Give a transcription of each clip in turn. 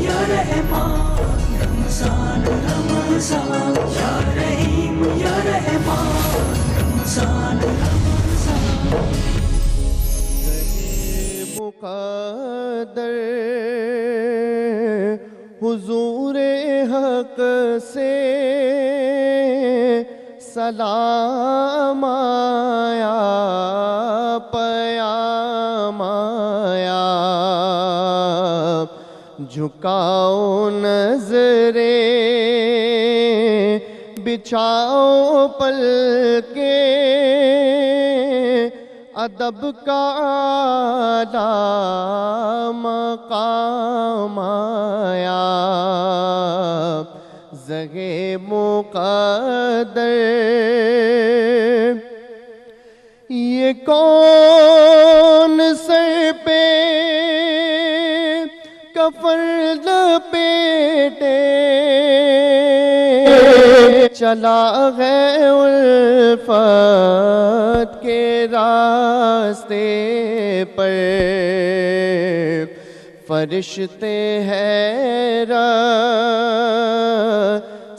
یا رحمان رمضان رمضان یا رحیم یا رحمان رمضان رمضان مقدر حضور حق سے سلام آیا پیام آیا جھکاؤ نظریں بچھاؤ پلکیں ادب کا اعلیٰ مقام آیا زگے مقدر یہ کون سر پہ کفن لپیٹے چلا ہے الفت کے راستے پر فرشتے حیرت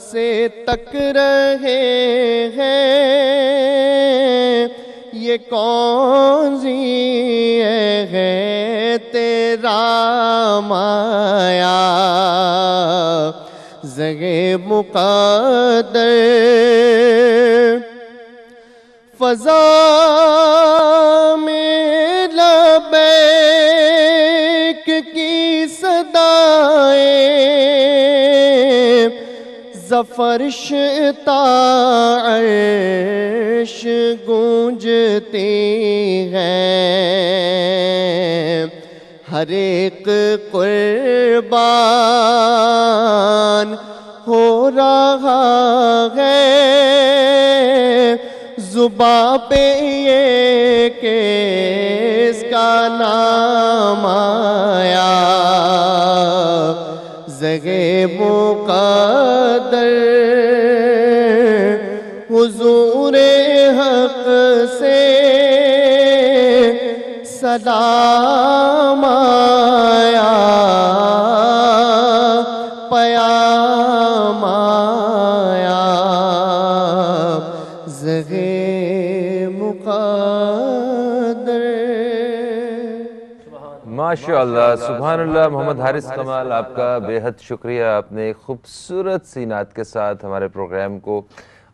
سے تک رہے ہیں یہ کون سی ہے تیرا مایا زگے مقدر فضا میں لبیک کی صدائیں زفرش عرش گونجتی ہیں ہر ایک قربان ہو رہا ہے زباں پہ یہ کہ اس کا نام آیا زگے مقدر حضور حق سے سلام آیا پیام آیا زگے مقدر ماشاءاللہ سبحان اللہ. محمد حارث کمال آپ کا بے حد شکریہ. آپ نے ایک خوبصورت سی نعت کے ساتھ ہمارے پروگرام کو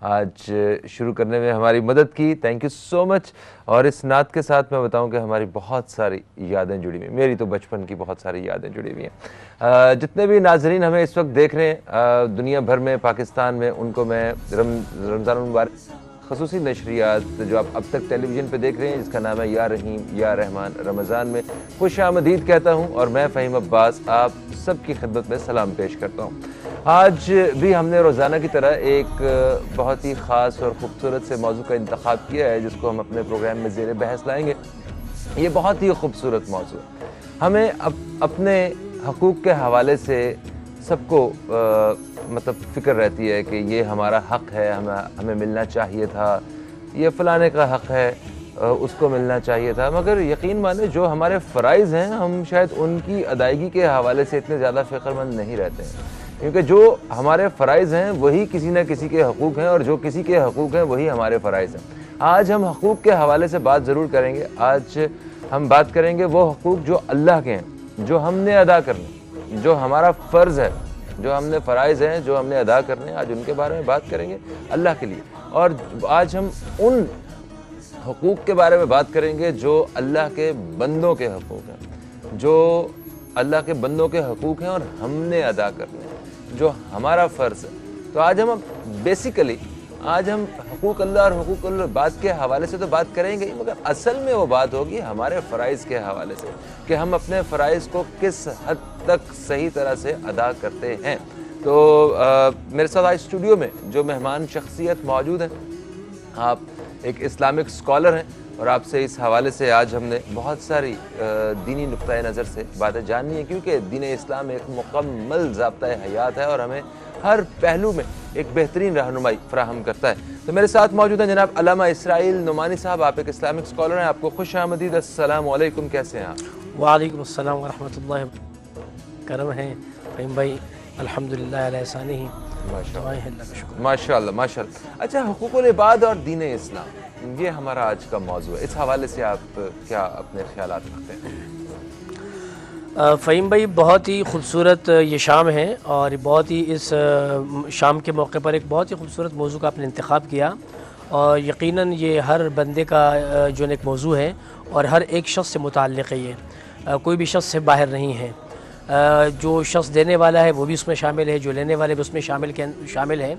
آج شروع کرنے میں ہماری مدد کی. تھینک یو سو مچ. اور اس نعت کے ساتھ میں بتاؤں کہ ہماری بہت ساری یادیں جڑی ہوئی ہیں. میری تو بچپن کی بہت ساری یادیں جڑی ہوئی ہیں. جتنے بھی ناظرین ہمیں اس وقت دیکھ رہے ہیں دنیا بھر میں پاکستان میں ان کو میں رمضان المبارک خصوصی نشریات جو آپ اب تک ٹیلی ویژن پہ دیکھ رہے ہیں جس کا نام ہے یا رحیم یا رحمان رمضان میں خوش آمدید کہتا ہوں. اور میں فہیم عباس آپ سب کی خدمت میں سلام پیش کرتا ہوں. آج بھی ہم نے روزانہ کی طرح ایک بہت ہی خاص اور خوبصورت سے موضوع کا انتخاب کیا ہے جس کو ہم اپنے پروگرام میں زیر بحث لائیں گے. یہ بہت ہی خوبصورت موضوع ہے. ہمیں اپنے حقوق کے حوالے سے سب کو مطلب فکر رہتی ہے کہ یہ ہمارا حق ہے, ہمیں ملنا چاہیے تھا, یہ فلانے کا حق ہے اس کو ملنا چاہیے تھا. مگر یقین مانیں جو ہمارے فرائض ہیں ہم شاید ان کی ادائیگی کے حوالے سے اتنے زیادہ فکر مند نہیں رہتے ہیں, کیونکہ جو ہمارے فرائض ہیں وہی کسی نہ کسی کے حقوق ہیں اور جو کسی کے حقوق ہیں وہی ہمارے فرائض ہیں. آج ہم حقوق کے حوالے سے بات ضرور کریں گے. آج ہم بات کریں گے وہ حقوق جو اللہ کے ہیں, جو ہم نے ادا کرنے, جو ہمارا فرض ہے, جو ہم نے فرائض ہیں جو ہم نے ادا کرنے ہیں. آج ان کے بارے میں بات کریں گے اللہ کے لیے. اور آج ہم ان حقوق کے بارے میں بات کریں گے جو اللہ کے بندوں کے حقوق ہیں, جو اللہ کے بندوں کے حقوق ہیں اور ہم نے ادا کرنے ہیں, جو ہمارا فرض ہے. تو آج ہم بیسیکلی آج ہم حقوق اللہ اور حقوق اللہ بات کے حوالے سے تو بات کریں گے, مگر اصل میں وہ بات ہوگی ہمارے فرائض کے حوالے سے کہ ہم اپنے فرائض کو کس حد تک صحیح طرح سے ادا کرتے ہیں. تو میرے ساتھ آج اسٹوڈیو میں جو مہمان شخصیت موجود ہیں, آپ ایک اسلامک اسکالر ہیں اور آپ سے اس حوالے سے آج ہم نے بہت ساری دینی نقطۂ نظر سے باتیں جاننی ہیں, کیونکہ دین اسلام ایک مکمل ضابطۂ حیات ہے اور ہمیں ہر پہلو میں ایک بہترین رہنمائی فراہم کرتا ہے. تو میرے ساتھ موجود ہیں جناب علامہ اسرائیل نعمانی صاحب. آپ ایک اسلامک اسکالر ہیں, آپ کو خوش آمدید. السلام علیکم, کیسے ہیں آپ؟ وعلیکم السلام ورحمۃ اللہ. کرم ہے فہیم بھائی، الحمدللہ علی احسانہ، دعائیں ہیں اللہ کا شکر۔ ماشاءاللہ ماشاءاللہ۔ اچھا، حقوق العباد اور دین اسلام، یہ ہمارا آج کا موضوع ہے، اس حوالے سے آپ کیا اپنے خیالات رکھتے ہیں؟ فہیم بھائی، بہت ہی خوبصورت یہ شام ہے، اور بہت ہی اس شام کے موقع پر ایک بہت ہی خوبصورت موضوع کا آپ نے انتخاب کیا، اور یقیناً یہ ہر بندے کا جو ایک موضوع ہے، اور ہر ایک شخص سے متعلق ہے، یہ کوئی بھی شخص سے باہر نہیں ہے۔ جو شخص دینے والا ہے وہ بھی اس میں شامل ہے، جو لینے والے بھی اس میں شامل ہے،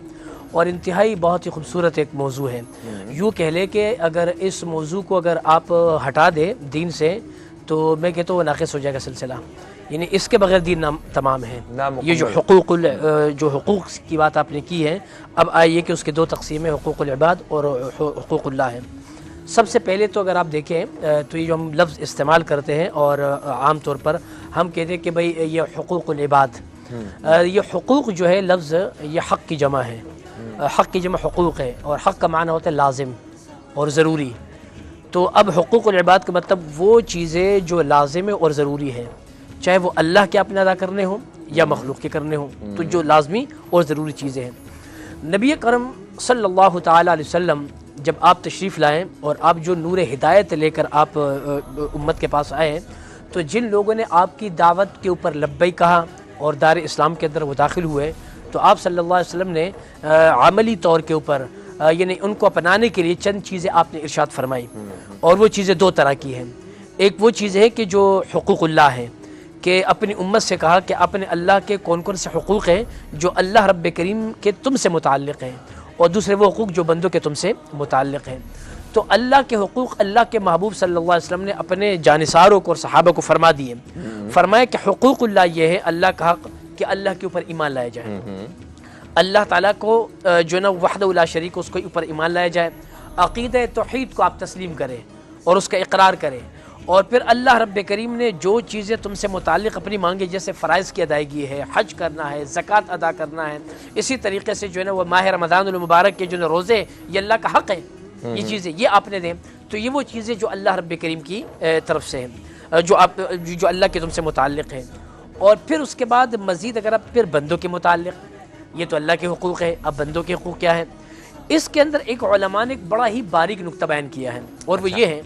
اور انتہائی بہت ہی خوبصورت ایک موضوع ہے۔ یوں کہہ لے کہ اگر اس موضوع کو اگر آپ ہٹا دے دین سے، تو میں کہتا ہوں وہ ناقص ہو جائے گا سلسلہ، یعنی اس کے بغیر دین تمام ہے۔ یہ جو حقوق کی بات آپ نے کی ہے، اب آئیے کہ اس کے دو تقسیمیں حقوق العباد اور حقوق اللہ ہیں۔ سب سے پہلے تو اگر آپ دیکھیں تو یہ جو ہم لفظ استعمال کرتے ہیں، اور عام طور پر ہم کہتے ہیں کہ بھئی یہ حقوق العباد، یہ حقوق جو ہے لفظ یہ حق کی جمع ہے، حق کی جمع حقوق ہے، اور حق کا معنی ہوتا ہے لازم اور ضروری۔ تو اب حقوق العباد کا مطلب وہ چیزیں جو لازم اور ضروری ہیں، چاہے وہ اللہ کے اپنے ادا کرنے ہوں یا مخلوق کے کرنے ہوں، تو جو لازمی اور ضروری چیزیں ہیں۔ نبی کرم صلی اللہ تعالیٰ علیہ وسلم جب آپ تشریف لائیں اور آپ جو نور ہدایت لے کر آپ امت کے پاس آئے، تو جن لوگوں نے آپ کی دعوت کے اوپر لبیک کہا اور دار اسلام کے اندر وہ داخل ہوئے، تو آپ صلی اللہ علیہ وسلم نے عملی طور کے اوپر یعنی ان کو اپنانے کے لیے چند چیزیں آپ نے ارشاد فرمائی، اور وہ چیزیں دو طرح کی ہیں۔ ایک وہ چیز ہے کہ جو حقوق اللہ ہیں، کہ اپنی امت سے کہا کہ اپنے اللہ کے کون کون سے حقوق ہیں جو اللہ رب کریم کے تم سے متعلق ہیں، اور دوسرے وہ حقوق جو بندوں کے تم سے متعلق ہیں۔ تو اللہ کے حقوق اللہ کے محبوب صلی اللہ علیہ وسلم نے اپنے جانثاروں کو اور صحابہ کو فرما دیے، فرمایا کہ حقوق اللہ یہ ہے اللہ کا حق کہ اللہ کے اوپر ایمان لایا جائے، اللہ تعالیٰ کو جو نا وحدہ لا شریک، اس کے اوپر ایمان لایا جائے، عقیدہ توحید کو آپ تسلیم کریں اور اس کا اقرار کریں، اور پھر اللہ رب کریم نے جو چیزیں تم سے متعلق اپنی مانگے، جیسے فرائض کی ادائیگی ہے، حج کرنا ہے، زکوٰۃ ادا کرنا ہے، اسی طریقے سے جو ہے نا وہ ماہ رمضان المبارک کے جو نا روزے، یہ اللہ کا حق ہے، یہ چیزیں یہ آپ نے دیں۔ تو یہ وہ چیزیں جو اللہ رب کریم کی طرف سے ہیں، جو اللہ کے تم سے متعلق ہیں۔ اور پھر اس کے بعد مزید اگر آپ پھر بندوں کے متعلق، یہ تو اللہ کے حقوق ہے، اب بندوں کے حقوق کیا ہیں؟ اس کے اندر ایک علماء نے ایک بڑا ہی باریک نکتہ بیان کیا ہے، اور وہ یہ ہے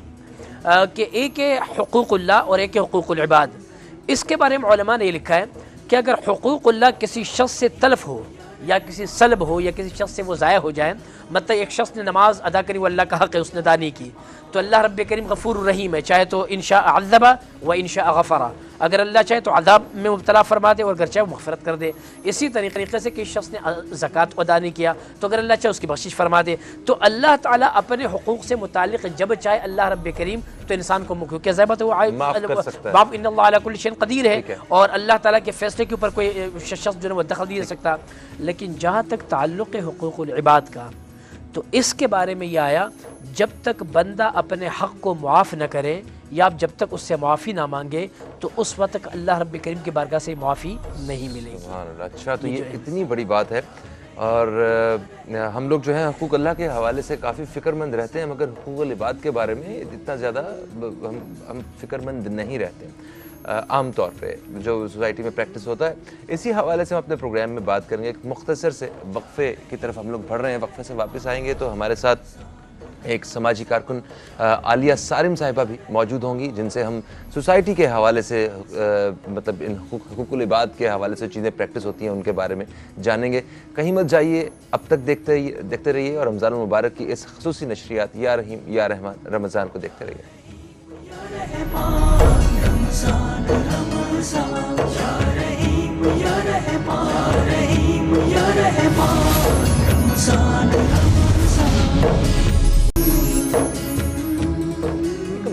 کہ ایک ہے حقوق اللہ اور ایک ہے حقوق العباد۔ اس کے بارے میں علماء نے یہ لکھا ہے کہ اگر حقوق اللہ کسی شخص سے تلف ہو یا کسی سلب ہو یا کسی شخص سے وہ ضائع ہو جائے، مطلب ایک شخص نے نماز ادا کری وہ اللہ کا حق ہے، اس نے ادا نہیں کی، تو اللہ رب کریم غفور الرحیم ہے، چاہے تو انشاء عذب و انشاء غفر، اگر اللہ چاہے تو عذاب میں مبتلا فرما دے اور اگر چاہے وہ مغفرت کر دے۔ اسی طریقے سے کہ شخص نے زکوٰۃ ادا نہیں کیا تو اگر اللہ چاہے اس کی بخشش فرما دے۔ تو اللہ تعالیٰ اپنے حقوق سے متعلق جب چاہے اللہ رب کریم تو انسان کو کیا ضابط باپ ان اللہ علی کل شیء قدیر ہے، اور اللہ تعالیٰ کے فیصلے کے اوپر کوئی شخص جو ہے وہ دخل نہیں دے سکتا۔ لیکن جہاں تک تعلق حقوق العباد کا، تو اس کے بارے میں یہ آیا جب تک بندہ اپنے حق کو معاف نہ کرے یا جب تک اس سے معافی نہ مانگے تو اس وقت تک اللہ رب کریم کی بارگاہ سے معافی نہیں ملے گی۔ سبحان اللہ۔ اچھا، تو یہ اتنی بڑی بات ہے، اور ہم لوگ جو ہیں حقوق اللہ کے حوالے سے کافی فکر مند رہتے ہیں، مگر حقوق العباد کے بارے میں اتنا زیادہ ہم فکر مند نہیں رہتے عام طور پہ جو سوسائٹی میں پریکٹس ہوتا ہے۔ اسی حوالے سے ہم اپنے پروگرام میں بات کریں گے، ایک مختصر سے وقفے کی طرف ہم لوگ بڑھ رہے ہیں، وقفے سے واپس آئیں گے تو ہمارے ساتھ ایک سماجی کارکن عالیہ سارم صاحبہ بھی موجود ہوں گی، جن سے ہم سوسائٹی کے حوالے سے مطلب ان حقوق العباد کے حوالے سے چیزیں پریکٹس ہوتی ہیں ان کے بارے میں جانیں گے۔ کہیں مت جائیے، اب تک دیکھتے رہیے اور رمضان المبارک کی اس خصوصی نشریات یا رحیم یا رحمان رمضان کو دیکھتے رہیے۔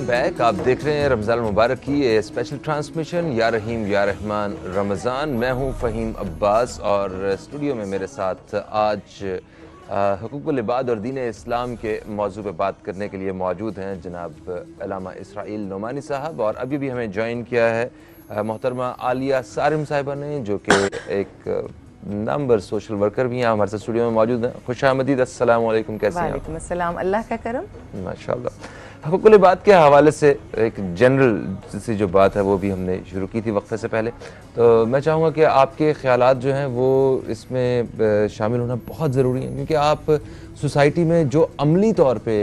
بیک آپ دیکھ رہے ہیں رمضان المبارک کی یہ اسپیشل ٹرانسمیشن یا رحیم یا رحمان رمضان۔ میں ہوں فہیم عباس اور اسٹوڈیو میں میرے ساتھ آج حقوق العباد اور دین اسلام کے موضوع پہ بات کرنے کے لیے موجود ہیں جناب علامہ اسرائیل نعمانی صاحب، اور ابھی بھی ہمیں جوائن کیا ہے محترمہ عالیہ سارم صاحبہ نے، جو کہ ایک نمبر سوشل ورکر بھی ہیں، ہمارے ساتھ اسٹوڈیو میں موجود ہیں۔ خوش آمدید، السلام علیکم، کیسے ہیں؟ وعلیکم السلام، اللہ کا کرم، ماشاءاللہ۔ حقوق العباد کے حوالے سے ایک جنرل سی جو بات ہے وہ بھی ہم نے شروع کی تھی وقفے سے پہلے، تو میں چاہوں گا کہ آپ کے خیالات جو ہیں وہ اس میں شامل ہونا بہت ضروری ہیں، کیونکہ آپ سوسائٹی میں جو عملی طور پہ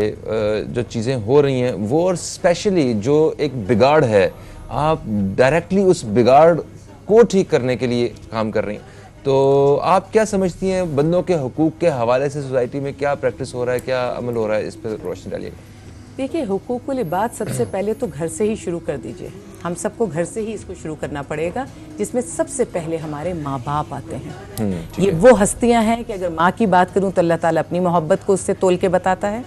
جو چیزیں ہو رہی ہیں وہ، اور اسپیشلی جو ایک بگاڑ ہے، آپ ڈائریکٹلی اس بگاڑ کو ٹھیک کرنے کے لیے کام کر رہی ہیں، تو آپ کیا سمجھتی ہیں بندوں کے حقوق کے حوالے سے سوسائٹی میں کیا پریکٹس ہو رہا ہے، کیا عمل ہو رہا ہے، اس پہ روشنی ڈالیے گا؟ دیکھیے، حقوق العباد سب سے پہلے تو گھر سے ہی شروع کر دیجئے، ہم سب کو گھر سے ہی اس کو شروع کرنا پڑے گا، جس میں سب سے پہلے ہمارے ماں باپ آتے ہیں۔ یہ وہ ہستیاں ہیں کہ اگر ماں کی بات کروں تو اللہ تعالیٰ اپنی محبت کو اس سے تول کے بتاتا ہے،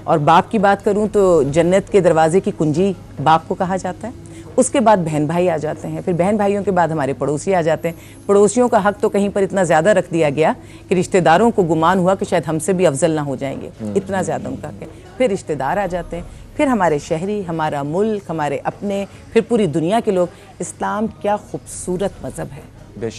اور باپ کی بات کروں تو جنت کے دروازے کی کنجی باپ کو کہا جاتا ہے۔ اس کے بعد بہن بھائی آ جاتے ہیں، پھر بہن بھائیوں کے بعد ہمارے پڑوسی آ جاتے ہیں۔ پڑوسیوں کا حق تو کہیں پر اتنا زیادہ رکھ دیا گیا کہ رشتہ داروں کو گمان ہوا کہ شاید ہم سے بھی افضل نہ ہو جائیں گے، اتنا زیادہ ان کا حق ہے۔ پھر رشتہ دار آ جاتے ہیں، پھر ہمارے شہری، ہمارا ملک، ہمارے اپنے، پھر پوری دنیا کے لوگ۔ اسلام کیا خوبصورت مذہب ہے،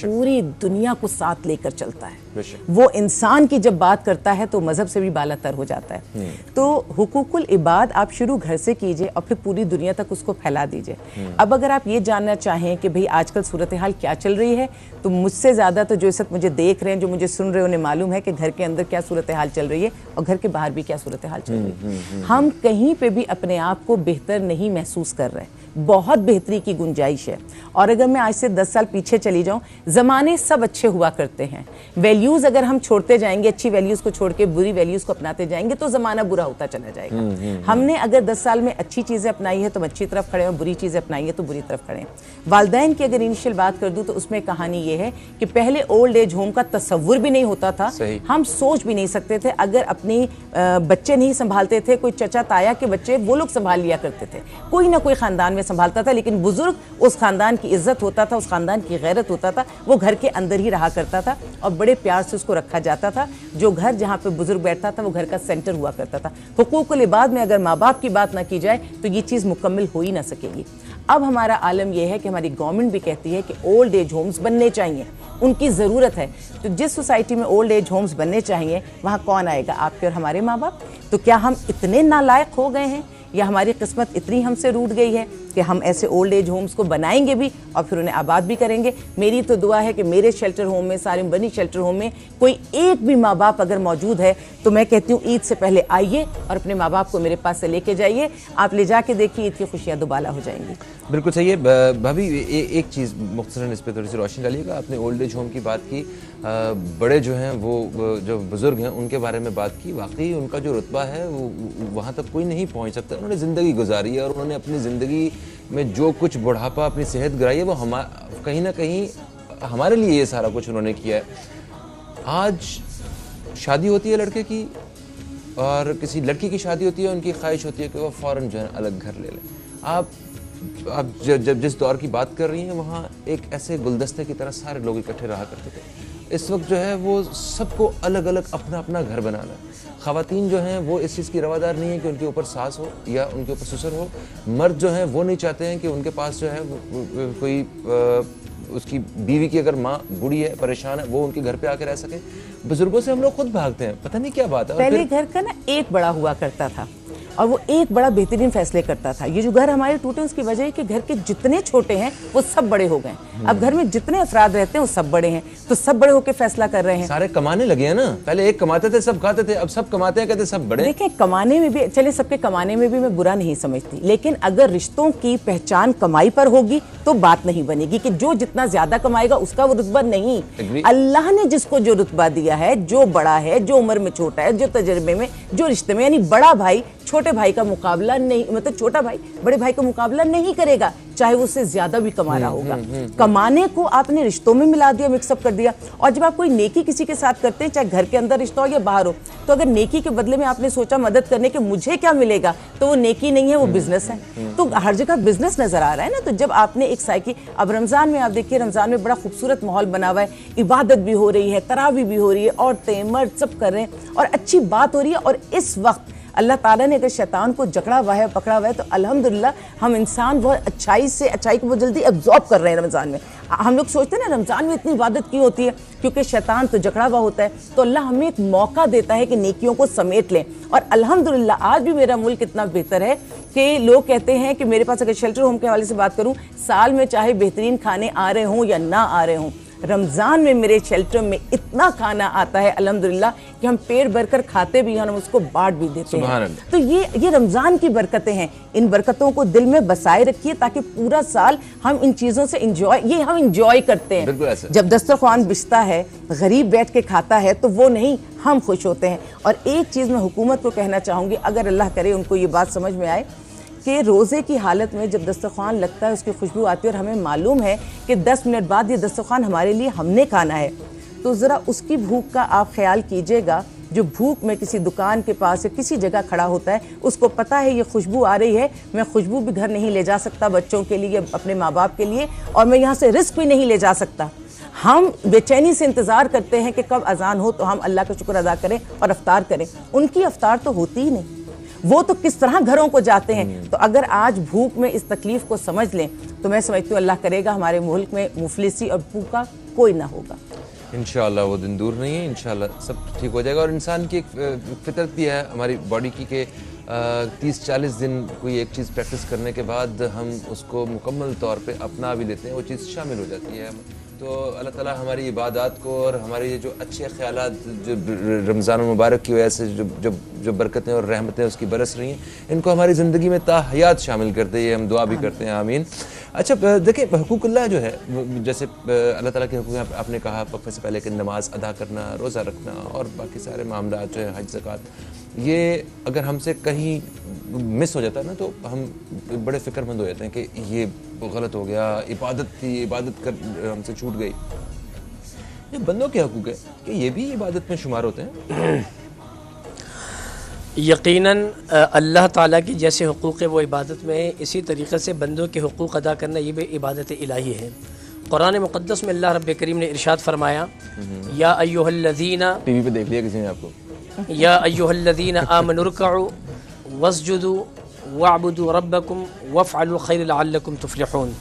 پوری دنیا کو ساتھ لے کر چلتا ہے۔ وہ انسان کی جب بات کرتا ہے تو مذہب سے بھی بالا تر ہو جاتا ہے۔ تو حقوق العباد آپ شروع گھر سے کیجئے اور پھر پوری دنیا تک اس کو پھیلا دیجئے۔ اب اگر آپ یہ جاننا چاہیں کہ بھئی آج کل صورتحال کیا چل رہی ہے، تو مجھ سے زیادہ تو جو اس وقت مجھے دیکھ رہے ہیں، جو مجھے سن رہے ہیں، انہیں معلوم ہے کہ گھر کے اندر کیا صورتحال چل رہی ہے اور گھر کے باہر بھی کیا صورتحال چل رہی ہے۔ ہم کہیں پہ بھی اپنے آپ کو بہتر نہیں محسوس کر رہے، بہت بہتری کی گنجائش ہے۔ اور اگر میں آج سے 10 سال پیچھے چلی جاؤں، زمانے سب اچھے ہوا کرتے ہیں، ویلیوز اگر ہم چھوڑتے جائیں گے، اچھی ویلیوز کو چھوڑ کے بری ویلیوز کو اپناتے جائیں گے تو زمانہ برا ہوتا چلا جائے گا۔ ہم نے اگر 10 سال میں اچھی چیزیں اپنائی ہے تو اچھی طرف کھڑے ہیں، اور بری چیزیں اپنائی ہے تو بری طرف کھڑے ہیں۔ والدین کی اگر انیشیل بات کر دوں تو اس میں کہانی یہ ہے کہ پہلے اولڈ ایج ہوم کا تصور بھی نہیں ہوتا تھا، ہم سوچ بھی نہیں سکتے تھے، اگر اپنی بچے نہیں سنبھالتے تھے، کوئی چچا تایا کے بچے وہ لوگ سنبھال لیا کرتے تھے، کوئی نہ کوئی خاندان میں سنبھالتا تھا، لیکن بزرگ اس خاندان کی عزت ہوتا تھا، اس خاندان کی غیرت ہوتا تھا، وہ گھر کے اندر ہی رہا کرتا تھا اور بڑے پیار سے اس کو رکھا جاتا تھا۔ جو گھر جہاں پہ بزرگ بیٹھتا تھا وہ گھر کا سینٹر ہوا کرتا تھا۔ حقوق العباد میں اگر ماں باپ کی بات نہ کی جائے تو یہ چیز مکمل ہو ہی نہ سکے گی۔ اب ہمارا عالم یہ ہے کہ ہماری گورنمنٹ بھی کہتی ہے کہ اولڈ ایج ہومز بننے چاہیے، ان کی ضرورت ہے۔ تو جس سوسائٹی میں اولڈ ایج ہومز بننے چاہیے وہاں کون آئے گا؟ آپ کے اور ہمارے ماں باپ۔ تو کیا ہم اتنے نالائق ہو گئے ہیں یا ہماری قسمت اتنی ہم سے روٹ گئی ہے کہ ہم ایسے اولڈ ایج ہومز کو بنائیں گے بھی اور پھر انہیں آباد بھی کریں گے؟ میری تو دعا ہے کہ میرے شیلٹر ہوم میں، سالم بنی شیلٹر ہوم میں کوئی ایک بھی ماں باپ اگر موجود ہے تو میں کہتی ہوں عید سے پہلے آئیے اور اپنے ماں باپ کو میرے پاس سے لے کے جائیے، آپ لے جا کے دیکھیے عید کی خوشیاں دوبالا ہو جائیں گی۔ بالکل صحیح ہے بھابھی، ایک چیز مختصراً اس پہ تھوڑی سی روشنی ڈالیے گا۔ آپ نے اولڈ ایج ہوم کی بات کی، بڑے جو ہیں وہ جو بزرگ ہیں ان کے بارے میں بات کی، واقعی ان کا جو رتبہ ہے وہ وہاں تک کوئی نہیں پہنچ سکتا۔ انہوں نے زندگی گزاری ہے اور انہوں نے اپنی زندگی میں جو کچھ بڑھاپا، اپنی صحت گرائی ہے، وہ کہیں نہ کہیں ہمارے لیے یہ سارا کچھ انہوں نے کیا ہے۔ آج شادی ہوتی ہے لڑکے کی اور کسی لڑکی کی شادی ہوتی ہے، ان کی خواہش ہوتی ہے کہ وہ فوراً جو ہے الگ گھر لے لیں۔ آپ جب جس دور کی بات کر رہی ہیں وہاں ایک ایسے گلدستے کی طرح سارے لوگ اکٹھے رہا کرتے تھے۔ اس وقت جو ہے وہ سب کو الگ الگ اپنا اپنا گھر بنانا ہے۔ خواتین جو ہیں وہ اس چیز کی روادار نہیں ہے کہ ان کے اوپر ساس ہو یا ان کے اوپر سسر ہو۔ مرد جو ہیں وہ نہیں چاہتے ہیں کہ ان کے پاس جو ہے کوئی اس کی بیوی کی اگر ماں بوڑھی ہے، پریشان ہے، وہ ان کے گھر پہ آ کے رہ سکے۔ بزرگوں سے ہم لوگ خود بھاگتے ہیں، پتہ نہیں کیا بات ہے۔ پہلے گھر کا نا ایک بڑا ہوا کرتا تھا اور وہ ایک بڑا بہترین فیصلے کرتا تھا۔ یہ جو گھر ہمارے ٹوٹے اس کی وجہ ہے کہ گھر کے جتنے چھوٹے ہیں وہ سب بڑے ہو گئے۔ اب گھر میں جتنے افراد رہتے ہیں وہ سب بڑے ہیں، تو سب بڑے ہو کے فیصلہ کر رہے ہیں۔ سارے کمانے لگے ہیں نا، پہلے ایک کماتے تھے سب کھاتے تھے، اب سب کماتے ہیں کہتے سب بڑے۔ دیکھیں کمانے میں بھی، چلے سب کے کمانے میں بھی میں برا نہیں سمجھتی، لیکن اگر رشتوں کی پہچان کمائی پر ہوگی تو بات نہیں بنے گی کہ جو جتنا زیادہ کمائے گا اس کا وہ رتبہ نہیں۔ اللہ نے جس کو جو رتبہ دیا ہے، جو بڑا ہے، جو عمر میں چھوٹا ہے، جو تجربے میں، جو رشتے میں، یعنی بڑا بھائی چھوٹے بھائی کا مقابلہ نہیں، مطلب چھوٹا بھائی بڑے بھائی کا مقابلہ نہیں کرے گا، چاہے وہ اس سے زیادہ بھی کما رہا ہوگا۔ کمانے کو آپ نے رشتوں میں ملا دیا، مکس اپ کر دیا۔ اور جب آپ کوئی نیکی کسی کے ساتھ کرتے ہیں، چاہے گھر کے اندر رشتہ ہو یا باہر ہو، تو اگر نیکی کے بدلے میں آپ نے سوچا مدد کرنے کے مجھے کیا ملے گا، تو وہ نیکی نہیں ہے، وہ بزنس ہے۔ تو ہر جگہ بزنس نظر آ رہا ہے نا۔ تو جب آپ نے ایک سائیکی، اب رمضان میں آپ دیکھیے، رمضان میں بڑا خوبصورت ماحول بنا ہوا ہے، عبادت بھی ہو رہی ہے، تراویح بھی ہو رہی ہے، عورتیں مرد سب کر رہے ہیں اور اچھی بات ہو رہی ہے۔ اور اس وقت اللہ تعالیٰ نے اگر شیطان کو جکڑا ہوا ہے، پکڑا ہوا ہے، تو الحمدللہ ہم انسان بہت اچھائی سے، اچھائی کو بہت جلدی ابزارب کر رہے ہیں رمضان میں۔ ہم لوگ سوچتے ہیں نا رمضان میں اتنی عبادت کیوں ہوتی ہے؟ کیونکہ شیطان تو جکڑا ہوا ہوتا ہے، تو اللہ ہمیں ایک موقع دیتا ہے کہ نیکیوں کو سمیٹ لیں. اور الحمدللہ آج بھی میرا ملک اتنا بہتر ہے کہ لوگ کہتے ہیں کہ میرے پاس، اگر شیلٹر ہوم کے حوالے سے بات کروں، سال میں چاہے بہترین کھانے آ رہے ہوں یا نہ آ رہے ہوں، رمضان میں میرے شیلٹر میں اتنا کھانا آتا ہے الحمدللہ کہ ہم پیٹ بھر کر کھاتے بھی ہیں اور ہم اس کو بانٹ بھی دیتے ہیں. تو یہ رمضان کی برکتیں ہیں. ان برکتوں کو دل میں بسائے رکھیے تاکہ پورا سال ہم ان چیزوں سے ہم انجوائے کرتے ہیں. جب دسترخوان بچتا ہے، غریب بیٹھ کے کھاتا ہے، تو وہ نہیں، ہم خوش ہوتے ہیں. اور ایک چیز میں حکومت کو کہنا چاہوں گی، اگر اللہ کرے ان کو یہ بات سمجھ میں آئے کہ روزے کی حالت میں جب دسترخوان لگتا ہے اس کی خوشبو آتی ہے اور ہمیں معلوم ہے کہ 10 منٹ بعد یہ دسترخوان ہمارے لیے ہم نے کھانا ہے، تو ذرا اس کی بھوک کا آپ خیال کیجئے گا. جو بھوک میں کسی دکان کے پاس یا کسی جگہ کھڑا ہوتا ہے، اس کو پتہ ہے یہ خوشبو آ رہی ہے، میں خوشبو بھی گھر نہیں لے جا سکتا بچوں کے لیے، اپنے ماں باپ کے لیے، اور میں یہاں سے رزق بھی نہیں لے جا سکتا. ہم بے چینی سے انتظار کرتے ہیں کہ کب اذان ہو تو ہم اللہ کا شکر ادا کریں اور افطار کریں. ان کی افطار تو ہوتی ہی نہیں، وہ تو کس طرح گھروں کو جاتے ہیں. تو اگر آج بھوک میں اس تکلیف کو سمجھ لیں تو میں سمجھتی ہوں اللہ کرے گا ہمارے ملک میں مفلسی اور بھوکا کوئی نہ ہوگا. انشاءاللہ وہ دن دور نہیں ہے، انشاءاللہ سب ٹھیک ہو جائے گا. اور انسان کی ایک فطرت بھی ہے ہماری باڈی کی کہ 30-40 دن کوئی ایک چیز پریکٹس کرنے کے بعد ہم اس کو مکمل طور پہ اپنا بھی لیتے ہیں، وہ چیز شامل ہو جاتی ہے. تو اللہ تعالیٰ ہماری عبادات کو اور ہمارے یہ جو اچھے خیالات جو رمضان المبارک کی وجہ سے جو برکتیں اور رحمتیں اس کی برس رہی ہیں، ان کو ہماری زندگی میں تا حیات شامل کرتے ہیں. ہم دعا بھی کرتے ہیں، آمین. اچھا دیکھیں، حقوق اللہ جو ہے، جیسے اللہ تعالیٰ کے حقوق آپ نے کہا وقفے سے پہلے کہ نماز ادا کرنا، روزہ رکھنا اور باقی سارے معاملات جو ہیں، حج زکوٰۃ، یہ اگر ہم سے کہیں مس ہو جاتا ہے نا تو ہم بڑے فکر مند ہو جاتے ہیں کہ یہ غلط ہو گیا، عبادت تھی، عبادت ہم سے چھوٹ گئی. یہ بندوں کے حقوق ہے کہ یہ بھی عبادت میں شمار ہوتے ہیں. یقیناً اللہ تعالیٰ کی جیسے حقوق ہے وہ عبادت میں ہے، اسی طریقے سے بندوں کے حقوق ادا کرنا یہ بھی عبادت الہی ہے. قرآن مقدس میں اللہ رب کریم نے ارشاد فرمایا، یا ایھا الذین، ٹی وی پہ دیکھ لیا کسی نے آپ کو، یا ایھا الذین آمنوا ارکعوا واسجدوا واعبدوا ربکم وافعلوا الخیر لعلکم تفلحون.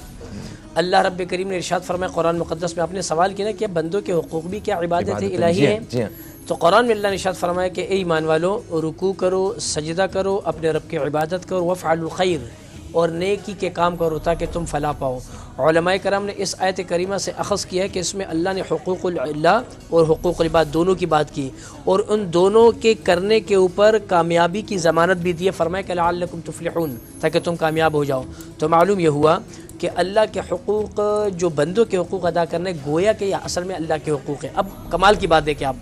اللہ رب کریم نے ارشاد فرمایا قرآن مقدس میں. آپ نے سوال کیا نا کہ بندوں کے حقوق بھی کیا عبادت الہی ہے؟ تو قرآن میں اللہ نے ارشاد فرمایا کہ اے ایمان والو، رکوع کرو، سجدہ کرو، اپنے رب کی عبادت کرو، وافعلوا الخیر، اور نیکی کے کام کرو تاکہ تم فلاح پاؤ. علماء کرام نے اس آیت کریمہ سے اخذ کیا ہے کہ اس میں اللہ نے حقوق اللہ اور حقوق العباد دونوں کی بات کی، اور ان دونوں کے کرنے کے اوپر کامیابی کی ضمانت بھی دی ہے. فرمایا کہ لعلکم تفلحون، تاکہ تم کامیاب ہو جاؤ. تو معلوم یہ ہوا کہ اللہ کے حقوق جو بندوں کے حقوق ادا کرنے، گویا کہ یہ اصل میں اللہ کے حقوق ہیں. اب کمال کی بات دیکھیں آپ،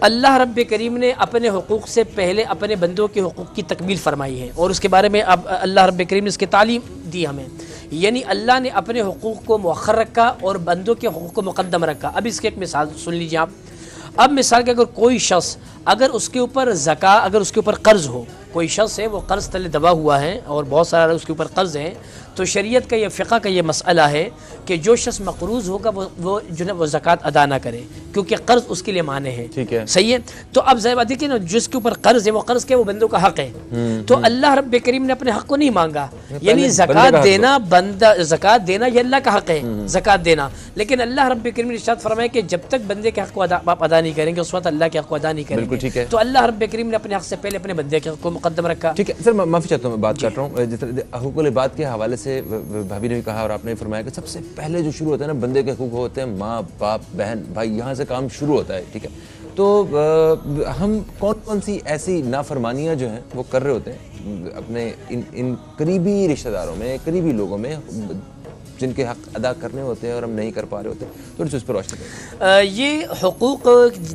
اللہ رب کریم نے اپنے حقوق سے پہلے اپنے بندوں کے حقوق کی تکمیل فرمائی ہے، اور اس کے بارے میں اب اللہ رب کریم نے اس کی تعلیم دی ہمیں. یعنی اللہ نے اپنے حقوق کو مؤخر رکھا اور بندوں کے حقوق کو مقدم رکھا. اب اس کی ایک مثال سن لیجیے آپ. اب مثال کہ اگر کوئی شخص، اگر اس کے اوپر زکوٰۃ، اگر اس کے اوپر قرض ہو، کوئی شخص ہے وہ قرض تلے دبا ہوا ہے اور بہت سارا اس کے اوپر قرض ہے، تو شریعت کا یہ فقہ کا یہ مسئلہ ہے کہ جو شخص مقروض ہوگا وہ جو ہے وہ زکوٰۃ ادا نہ کرے، کیونکہ قرض اس کے لیے مانے ہے. ٹھیک ہے، صحیح ہے. تو اب ظاہر بات ہے کہ جس کے اوپر قرض ہے وہ قرض کیا، وہ بندوں کا حق ہے. تو اللہ رب کریم نے اپنے حق کو نہیں مانگا. یعنی زکوٰۃ دینا، بندہ زکوٰۃ دینا یہ اللہ کا حق ہے، زکوٰۃ دینا. لیکن اللہ رب کریم نے ارشاد فرمایا کہ جب تک بندے کے حق کو آپ ادا نہیں کریں گے اس وقت اللہ کے حق کو ادا نہیں کریں گے. تو اللہ رب کریم نے اپنے حق سے پہلے اپنے بندے کے حق کو مقدم رکھا. ٹھیک ہے سر، میں معافی چاہتا ہوں، میں بات کر رہا ہوں جس طرح حقوق العباد کے حوالے سے بھابی نے بھی کہا اور آپ نے بھی فرمایا کہ سب سے پہلے جو شروع ہوتا ہے نا بندے کے حقوق ہوتے ہیں ماں باپ بہن بھائی، یہاں سے کام شروع ہوتا ہے. ٹھیک ہے، تو ہم کون سی ایسی نافرمانیاں جو ہیں وہ کر رہے ہوتے ہیں اپنے ان قریبی رشتہ داروں میں، قریبی لوگوں میں، جن کے حق ادا کرنے ہوتے ہیں اور ہم نہیں کر پا رہے ہوتے، تھوڑی سی اس پر روشنی کریں. یہ حقوق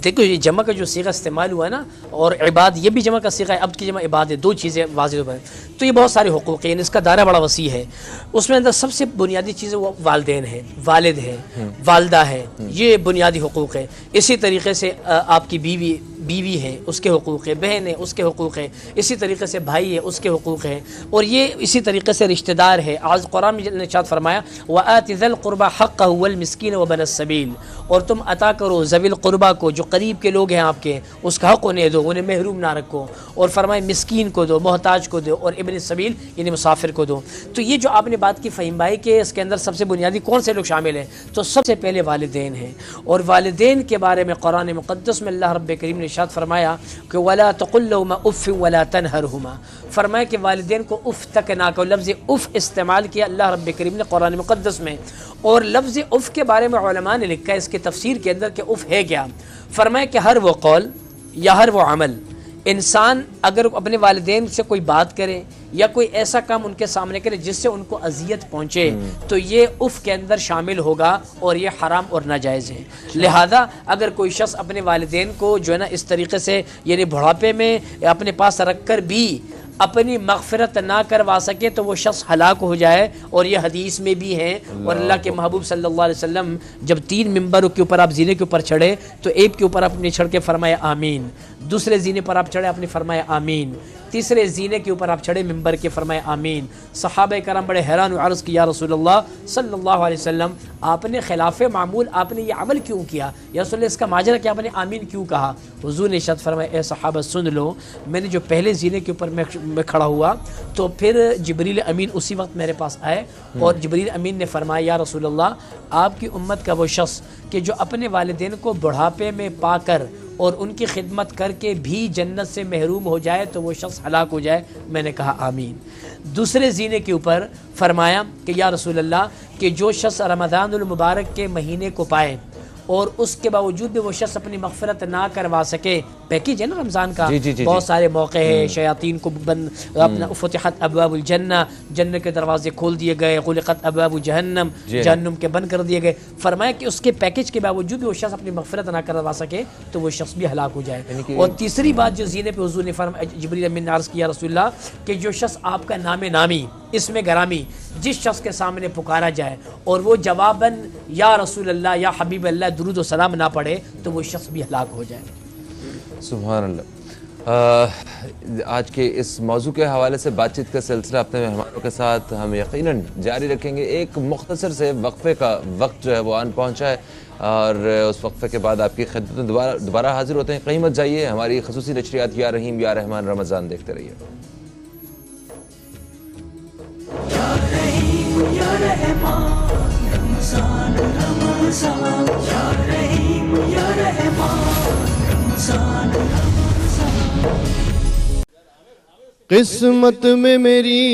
دیکھو، یہ جمع کا جو صیغہ استعمال ہوا ہے نا، اور عباد یہ بھی جمع کا صیغہ ہے، عبد کی جمع عباد ہے، دو چیزیں واضح ہو. تو یہ بہت سارے حقوق ہیں، اس کا دائرہ بڑا وسیع ہے. اس میں اندر سب سے بنیادی چیزیں وہ والدین ہیں، والد ہیں، والدہ ہیں، یہ بنیادی حقوق ہے. اسی طریقے سے آپ کی بیوی ہے، اس کے حقوق ہیں، بہن ہے، اس کے حقوق ہیں. اسی طریقے سے بھائی ہے، اس کے حقوق ہیں. اور یہ اسی طریقے سے رشتہ دار ہے. آج قرآن میں نے ارشاد فرمایا وآت ذی القربى حقہ والمسکین وابن السبیل، اور تم عطا کرو ذوی القربہ کو، جو قریب کے لوگ ہیں آپ کے، اس کا حق انہیں دو، انہیں محروم نہ رکھو، اور فرمائے مسکین کو دو، محتاج کو دو، اور ابن السبیل یعنی مسافر کو دو۔ تو یہ جو آپ نے بات کی فہیم بھائی کہ اس کے اندر سب سے بنیادی کون سے لوگ شامل ہیں، تو سب سے پہلے والدین ہیں، اور والدین کے بارے میں قرآن مقدس میں اللہ رب کریم نے ارشاد فرمایا کہ وَلَا تَقُل لَهُمَا أُفٍّ وَلَا تَنْهَرْهُمَا، فرمایا کہ والدین کو اف تک نہ کرو، لفظ اف استعمال کیا اللہ رب کریم نے قرآن مقدس میں، اور لفظ اف کے بارے میں علماء نے لکھا ہے اس کے تفسیر کے اندر کہ اف ہے کیا، فرمایا کہ ہر وہ قول یا ہر وہ عمل انسان اگر اپنے والدین سے کوئی بات کرے یا کوئی ایسا کام ان کے سامنے کرے جس سے ان کو اذیت پہنچے تو یہ اف کے اندر شامل ہوگا اور یہ حرام اور ناجائز ہے۔ لہذا اگر کوئی شخص اپنے والدین کو جو ہے نا اس طریقے سے یعنی بڑھاپے میں اپنے پاس رکھ کر بھی اپنی مغفرت نہ کروا سکے تو وہ شخص ہلاک ہو جائے، اور یہ حدیث میں بھی ہے، اور اللہ کے محبوب صلی اللہ علیہ وسلم جب 3 ممبروں کے اوپر آپ زینے کے اوپر چڑھے تو ایک کے اوپر آپ نے چڑھ کے فرمایا آمین، دوسرے زینے پر آپ چڑھے آپ نے فرمایا آمین، تیسرے زینے کے اوپر آپ چڑھے ممبر کے فرمایا آمین۔ صحابہ کرام بڑے حیران و عرض کی یا رسول اللہ صلی اللہ علیہ وسلم آپ نے خلاف معمول آپ نے یہ عمل کیوں کیا، یا رسول اللہ اس کا ماجرا کہ آپ نے آمین کیوں کہا؟ حضور نے ارشاد فرمایا اے صحابہ سن لو، میں نے جو پہلے زینے کے اوپر میں کھڑا ہوا تو پھر جبریل امین اسی وقت میرے پاس آئے، اور جبریل امین نے فرمایا یا رسول اللہ آپ کی امت کا وہ شخص کہ جو اپنے والدین کو بڑھاپے میں پا کر اور ان کی خدمت کر کے بھی جنت سے محروم ہو جائے تو وہ شخص ہلاک ہو جائے، میں نے کہا آمین۔ دوسرے زینے کے اوپر فرمایا کہ یا رسول اللہ کہ جو شخص رمضان المبارک کے مہینے کو پائے اور اس کے باوجود بھی وہ شخص اپنی مغفرت نہ کروا سکے، پیکیج ہے نا رمضان کا، بہت سارے موقع ہیں، شیاطین کو اپنا فتحت ابواب الجنہ، جنت کے دروازے کھول دیے گئے، غلقت ابواب جہنم، جہنم کے بند کر دیے گئے، فرمایا کہ اس کے پیکیج کے باوجود بھی وہ شخص اپنی مغفرت نہ کروا سکے تو وہ شخص بھی ہلاک ہو جائے۔ اور تیسری بات جو زینے پہ حضور نے فرمایا جبریل امین نے عرض کیا رسول اللہ کہ جو شخص آپ کا نام نامی اسم گرامی جس شخص کے سامنے پکارا جائے اور وہ جواباً یا رسول اللہ یا حبیب اللہ درود و سلام نہ پڑھے تو وہ شخص بھی ہلاک ہو جائے۔ سبحان اللہ۔ آج کے اس موضوع کے حوالے سے بات چیت کا سلسلہ اپنے مہمانوں کے ساتھ ہم یقیناً جاری رکھیں گے۔ ایک مختصر سے وقفے کا وقت جو ہے وہ آن پہنچا ہے، اور اس وقفے کے بعد آپ کی خدمت میں دوبارہ حاضر ہوتے ہیں۔ کہیں مت جائیے، ہماری خصوصی نشریات یا رحیم یا رحمان رمضان دیکھتے رہیے۔ یا رحمان رمضان رمضان، یا رحیم یا رحمان رمضان رمضان۔ قسمت میں میری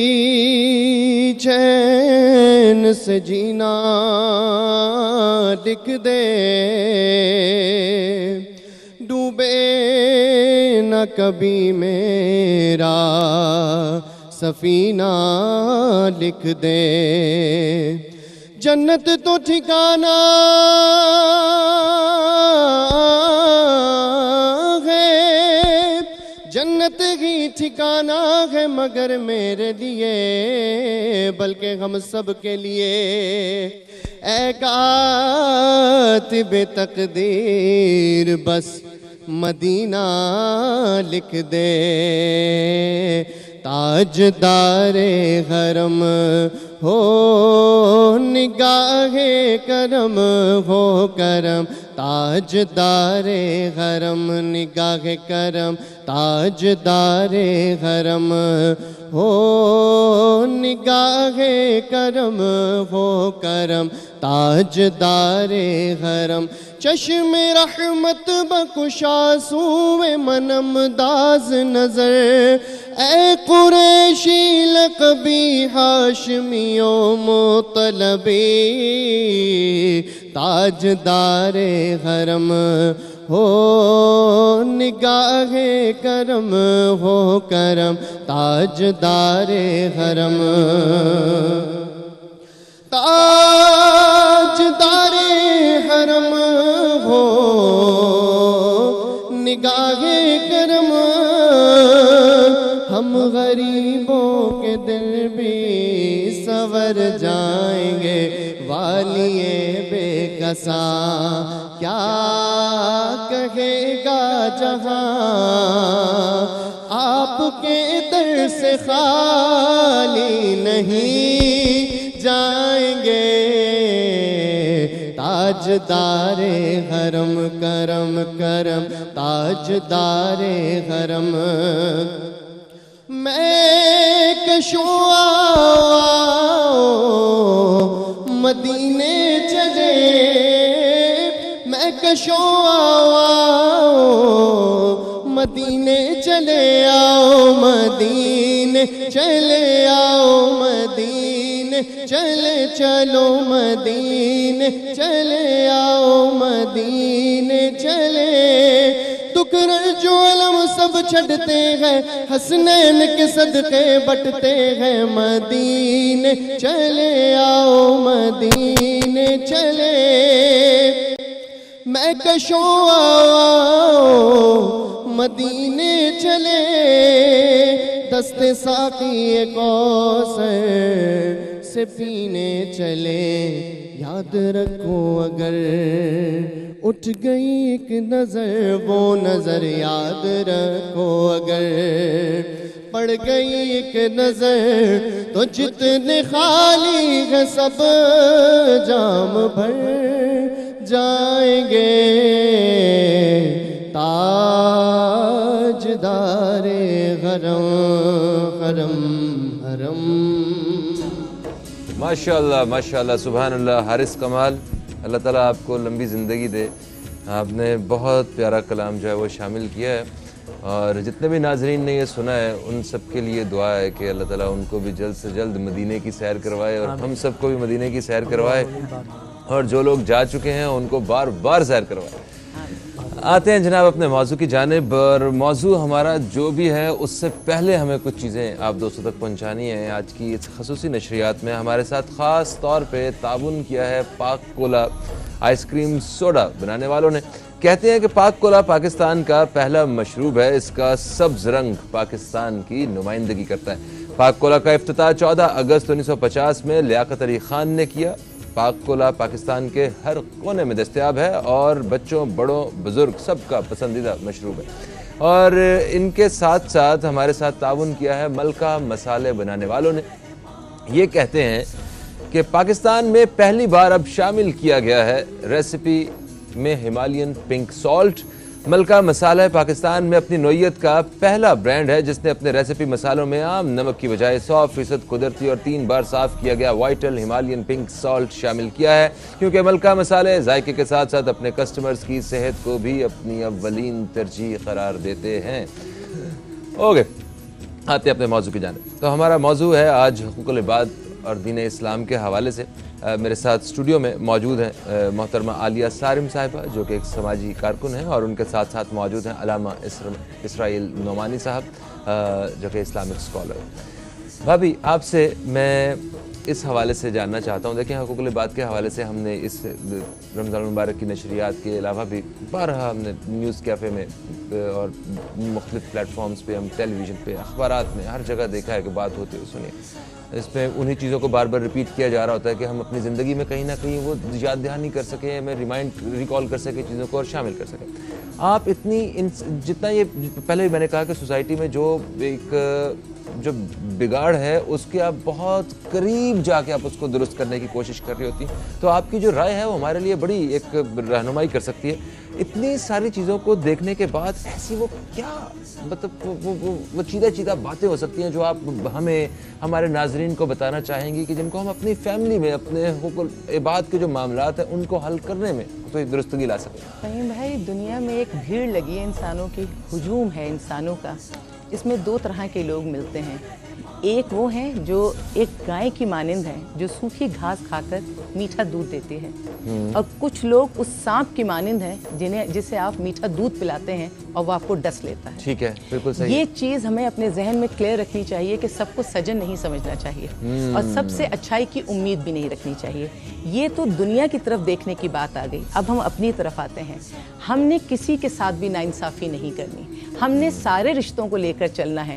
چین سے جینا لکھ دے، ڈوبے نہ کبھی میرا سفینہ لکھ دے، جنت تو ٹھکانہ ہے، جنت ہی ٹھکانہ ہے مگر میرے لیے بلکہ ہم سب کے لیے، اے کاتب تقدیر بس مدینہ لکھ دے، تاجدار حرم ہو نگاہ کرم ہو کرم، تاجدار حرم نگاہ کرم، تاجدار حرم ہو نگاہ کرم ہو کرم، تاجدار حرم، چشم رحمت بخشا سوئے منم داز نظر، اے قریشی لقبی ہاشمی و مطلبی، تاجدار حرم ہو نگاہ کرم ہو کرم، تاجدار حرم، تاجدار حرم ہو نگاہ کرم، ہم غریبوں کے دل بھی سنور جائیں گے، والی بے کساں کیا کہے گا جہاں، آپ کے در سے خالی نہیں جائیں گے، تاجدار حرم کرم کرم تاجدار حرم میں کشوں مدینے چلے میں کشوں مدینے چلے آؤ مدینے چلے آؤ مدینے چلے چلو مدینے چلے آؤ مدینے چلے تکرر جو علم سب چھڑتے ہیں حسنین کے صدقے بٹتے ہیں مدینے چلے آؤ مدینے چلے میں کشوں مدینے چلے دست ساقی کوثر سے پینے چلے یاد رکھو اگر اٹھ گئی ایک نظر وہ نظر یاد رکھو اگر پڑ گئی ایک نظر تو جتنے خالی ہے سب جام بھر جائیں گے تاجدار حرم حرم حرم ماشاءاللہ ماشاءاللہ سبحان اللہ حارث کمال اللہ تعالیٰ آپ کو لمبی زندگی دے آپ نے بہت پیارا کلام جو ہے وہ شامل کیا ہے اور جتنے بھی ناظرین نے یہ سنا ہے ان سب کے لیے دعا ہے کہ اللہ تعالیٰ ان کو بھی جلد سے جلد مدینے کی سیر کروائے اور ہم سب کو بھی مدینے کی سیر کروائے اور جو لوگ جا چکے ہیں ان کو بار بار سیر کروائے. آتے ہیں جناب اپنے موضوع کی جانب اور موضوع ہمارا جو بھی ہے اس سے پہلے ہمیں کچھ چیزیں آپ دوستوں تک پہنچانی ہیں. آج کی اس خصوصی نشریات میں ہمارے ساتھ خاص طور پہ تعاون کیا ہے پاک کولا آئس کریم سوڈا بنانے والوں نے. کہتے ہیں کہ پاک کولا پاکستان کا پہلا مشروب ہے, اس کا سبز رنگ پاکستان کی نمائندگی کرتا ہے. پاک کولا کا افتتاح 14 اگست 1950 میں لیاقت علی خان نے کیا. پاک کولا پاکستان کے ہر کونے میں دستیاب ہے اور بچوں بڑوں بزرگ سب کا پسندیدہ مشروب ہے. اور ان کے ساتھ ساتھ ہمارے ساتھ تعاون کیا ہے ملکہ مسالے بنانے والوں نے. یہ کہتے ہیں کہ پاکستان میں پہلی بار اب شامل کیا گیا ہے ریسیپی میں ہمالین پنک سالٹ. ملکہ مسالہ پاکستان میں اپنی نوعیت کا پہلا برانڈ ہے جس نے اپنے ریسیپی مسالوں میں عام نمک کی بجائے 100% قدرتی اور 3 بار صاف کیا گیا وائٹل ہمالین پنک سالٹ شامل کیا ہے, کیونکہ ملکہ مسالے ذائقے کے ساتھ ساتھ اپنے کسٹمرز کی صحت کو بھی اپنی اولین ترجیح قرار دیتے ہیں. اوکے, آتے ہیں اپنے موضوع کی جانب. تو ہمارا موضوع ہے آج حقوق العباد اور دین اسلام کے حوالے سے. میرے ساتھ اسٹوڈیو میں موجود ہیں محترمہ عالیہ صارم صاحبہ جو کہ ایک سماجی کارکن ہیں, اور ان کے ساتھ ساتھ موجود ہیں علامہ اسرائیل نعمانی صاحب جو کہ اسلامک اسکالر. بھابھی آپ سے میں اس حوالے سے جاننا چاہتا ہوں. دیکھیں حقوق العباد کے حوالے سے ہم نے اس رمضان المبارک کی نشریات کے علاوہ بھی بارہا ہم نے نیوز کیفے میں اور مختلف پلیٹ فارمز پہ, ہم ٹیلی ویژن پہ, اخبارات میں ہر جگہ دیکھا ہے کہ بات ہوتی ہے سنیے. اس میں انہی چیزوں کو بار بار ریپیٹ کیا جا رہا ہوتا ہے کہ ہم اپنی زندگی میں کہیں نہ کہیں وہ یاد دہانی کر سکیں, ہمیں ریکال کر سکیں چیزوں کو اور شامل کر سکیں. آپ جتنا یہ پہلے بھی میں نے کہا کہ سوسائٹی میں جو ایک جو بگاڑ ہے اس کے آپ بہت قریب جا کے آپ اس کو درست کرنے کی کوشش کر رہی ہوتی ہیں, تو آپ کی جو رائے ہے وہ ہمارے لیے بڑی ایک رہنمائی کر سکتی ہے. اتنی ساری چیزوں کو دیکھنے کے بعد ایسی وہ کیا مطلب وہ چیدہ باتیں ہو سکتی ہیں جو آپ ہمیں ہمارے ناظرین کو بتانا چاہیں گی کہ جن کو ہم اپنی فیملی میں اپنے حقوق العباد کے جو معاملات ہیں ان کو حل کرنے میں تو درستگی لا سکیں. فہیم بھائی, دنیا میں ایک بھیڑ لگی ہے انسانوں کی, ہجوم ہے انسانوں کا. اس میں 2 طرح کے لوگ ملتے ہیں. ایک وہ ہیں جو ایک گائے کی مانند ہیں جو سوکھی گھاس کھا کر میٹھا دودھ دیتے ہیں, اور کچھ لوگ اس سانپ کی مانند ہیں جسے آپ میٹھا دودھ پلاتے ہیں اور وہ آپ کو ڈس لیتا ہے. ٹھیک ہے, بالکل صحیح. یہ چیز ہمیں اپنے ذہن میں کلیئر رکھنی چاہیے کہ سب کو سجن نہیں سمجھنا چاہیے اور سب سے اچھائی کی امید بھی نہیں رکھنی چاہیے. یہ تو دنیا کی طرف دیکھنے کی بات آ گئی. اب ہم اپنی طرف آتے ہیں. ہم نے کسی کے ساتھ بھی ناانصافی نہیں کرنی. ہم نے سارے رشتوں کو لے کر چلنا ہے.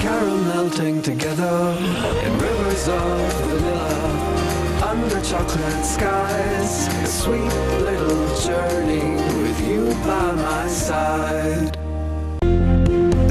Carol melting together in rivers of vanilla under chocolate skies. A sweet little journey with you by my side.